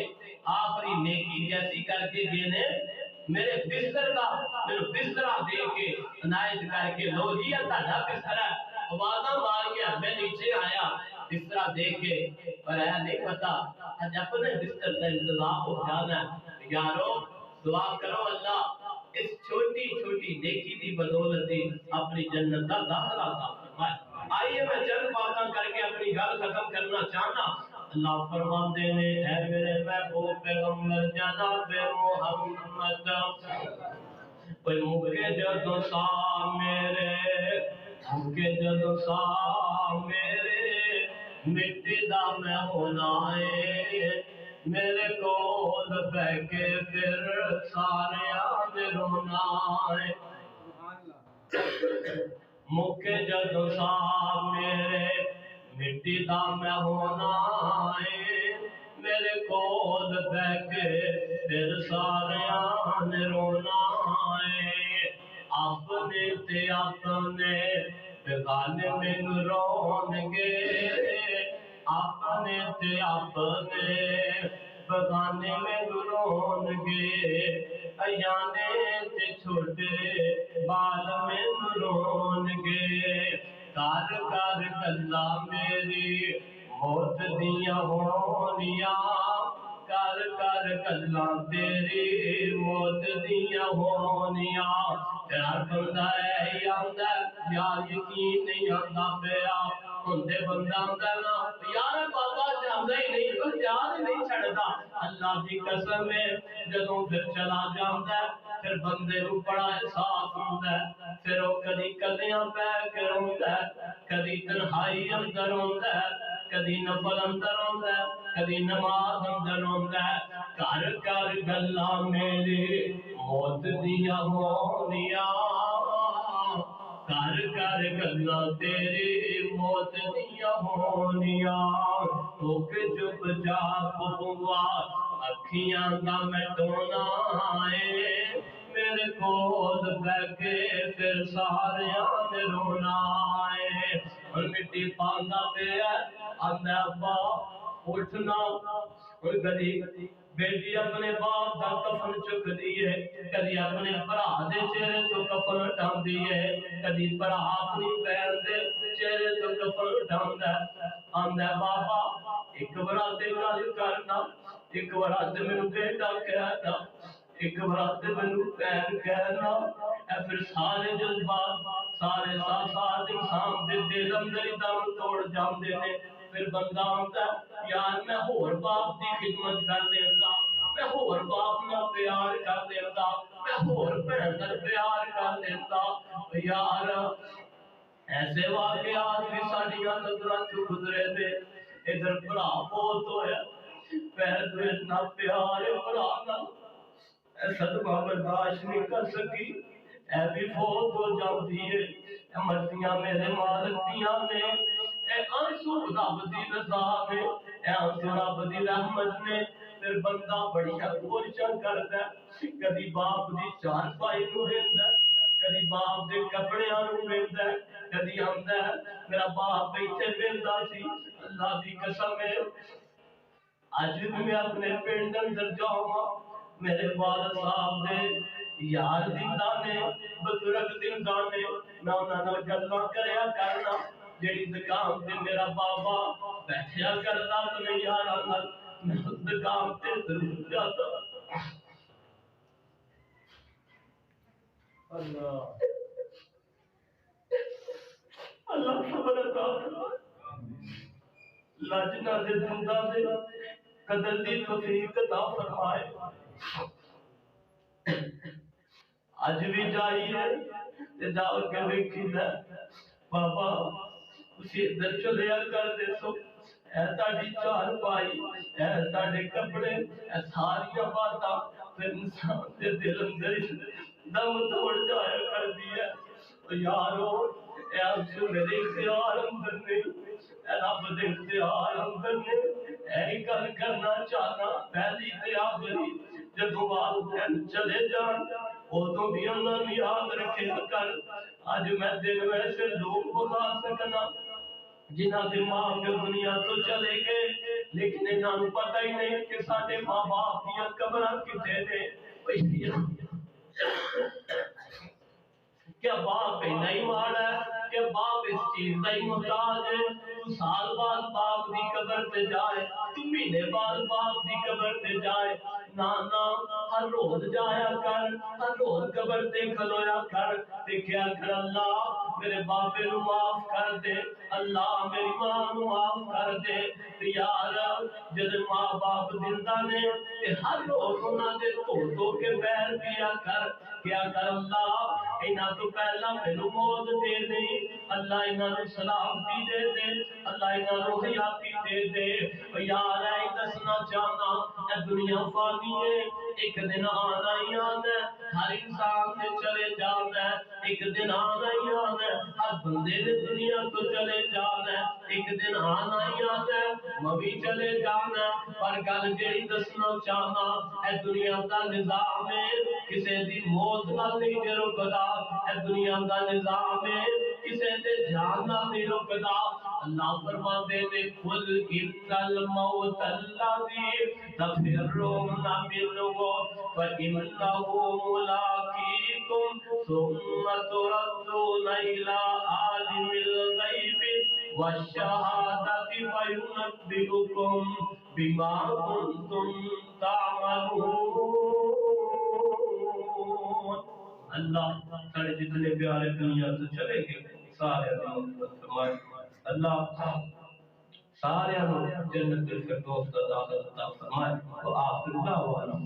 آخری نیکی جیسی کر کے دینے میرے بستر کا میرے بسترہ دے کے عنایت کر کے لو جی تہاڈا بستر ہے آوازاں مار کے میں نیچے آیا بسترہ دے کے اور اے نہیں پتا اج اپنے بستر کا انتظام ہو جانا ہے یارو دعا کرو اللہ اس چھوٹی چھوٹی نیکی دی بدولت اپنی جنت کا داخلہ عطا فرمائے آئیے میں چند باتاں کر کے اپنی گل ختم کرنا چاہنا اللہ فرماندے نے اے میرے محبوب پیغمبر جناب محمد کوئی مکے جدو سا میرے مکے جدو سا میرے مٹی دا میں ہونا ہے میرے کول بہ کے پھر سارے آنے رونا ہے مکے جدو سا میرے مٹی دا میں ہونا ہے میرے کول بہ کے پھر سارے آنے رونا ہے اپنے تے اپنے بغانے میں رون گے اپنے تے اپنے بغانے میں رون گے ایانے تے چھوٹے بال میں رون گے کار کار گلا میری موت دیاں ہونیاں کار کار گلا تیری موت دیاں ہونیاں ہر بندہ ہے آندا یار یقین نہیں آندا پیا ہوندے بندہ آندا نا یار بابا جاندا ہی نہیں پر یاد نہیں چھڑدا اللہ دی قسم ہے جدوں پھر چلا جاندا ہے پھر بندے نوں بڑا احساس ہوندا ہے پھر او کدی کلیاں پہ کے روندا ہے کدی تنہائی اندر ہوندا ہے کدی نفل اندر ہوندا ہے کدی نماز اندر ہوندا ہے کر کر گلاں میری موت دیاں ہونیاں کر کر گلاں تیری موت دیاں ہونیاں تو کہ چپ چاپ ہوا اکھیاں دا مٹونا ہے میرے کول بہ کے پھر ساریاں نے رونا ہے اور مٹی پاندا پیا آندا ابا اٹھنا اور کدی بیٹی اپنے باپ دا کفن چک دیے کدی اپنے بھرا دے چہرے تو کفن ہٹاندی ہے کدی بھرا اپنی بہن دے چہرے تو کفن ہٹاندا ہے آندا ہے بابا ایک برات گل کرنا ایک برات مینوں بیٹا کہنا ایک برات مینوں بہن کہنا اے پھر سارے جذبات سارے احساسات انسان دے دل اندر ہی دم توڑ جاندے نے پھر بندہ آتا ہے یار میں ہور باپ دی خدمت کر دیتا میں ہور باپ نال پیار کر دیتا میں ہور بہن نال پیار کر دیتا یار ایسے واقعات بھی ساڈیاں نظراں چوں گزرے تھے ادھر بھرا فوت ہویا بہن تو اتنا پیار ہے بھرا نال اے صدمہ برداشت نہیں کر سکی اے بھی فوت ہو جاتی ہے اے مرضیاں میرے مالک دیاں نے اے آنسو رب دی رضا نے اے آنسو رب دی رحمت نے پھر بندہ بڑیاں کوششاں کردا ہے کدی باپ دی چار پائی نو ویندا ہے کدی باپ دے کپڑیاں نو ویندا ہے کدی آندا ہے میرا باپ ایتھے ویندا سی اللہ دی قسم ہے اج بھی میں اپنے پنڈ اندر جاواں میرے والد صاحب دے یار زندہ نے بزرگ زندہ نے میں انہاں نال گلاں کریا کرنا جیڑی دکان تے میرا بابا بیٹھیا کرتا اپنے یاراں نال میں اس دکان تے ضرور جاتا اللہ اللہ صبر عطا فرمائے لاجنا دے زندہ دے قدر دی توفیق عطا فرمائے اج بھی جائیے تے جا کے ویکھیدا بابا اسی ادھر چلیا کر دے سو اے تاڈی چار پائی اے تاڈے کپڑے اے ساری باتاں پھر انسان دے دل اندر دم توڑ جایا کر دیا یارو اے آنسو میرے اختیار اندر نہیں اے رب دے اختیار اندر نہیں اے گل کرنا چاہنا پہلی تے آخری جدوں والدین چلے جان ادوں بھی انہاں نوں یاد رکھے کر اج میں دل ویسے لوگ بتا سکنا جنہاں دے ماں پیو دنیا تو چلے گئے لیکن انہاں نوں پتہ ہی نہیں کہ ساڈے ماں باپ دیاں قبراں کتے نے کیا باپ نہیں ماڑا ہے کہ باپ اس چیز کا ہی محتاج ہے تو سال بعد باپ دی قبر تے جائے تو مہینے بعد باپ دی قبر تے جائے نا ہر روز جایا کر ہر روز قبر تے کھلویا کر تے کیا کر اللہ میرے باپے نو معاف کر دے اللہ میری ماں نو معاف کر دے تے یار جد ماں باپ زندہ نے تے ہر روز انہاں دے دھو کے پیر پیا کر کیا کر اللہ انہاں تو پہلا مینوں موت دے دے اللہ انہاں نوں سلامتی دے دے اللہ انہاں نوں حیاتی دے دے یار اے دسنا چاہنا اے دنیا فانی ہے ایک دن آنا ہی آنا ہے ہر انسان نے چلے جانا ہے ایک دن آنا ہی آنا ہے ہر بندے نے دنیا تو چلے جانا ہے ایک دن آنا ہی آنا ہے مبھی چلے جانا ہے پر گل جیڑی دسنا چاہنا اے دنیا دا نظام ہے کسے دی موت نال نہیں جو رکدا اے دنیا دا نظام ہے کسے دے جان نال نہیں رکدا اللہ فرماندے نے قل ان الموت الذی تفرون منه فإنه ملاقيكم ثم تردون إلى عالم الغيب والشهادة فينبئكم بما كنتم تعملون اللہ سارے جتنے پیارے دنیا تو چلے گئے سارے فرمائے اللہ سارے جنت الفردوس کا داخل عطا فرمائے وآخر دعوانا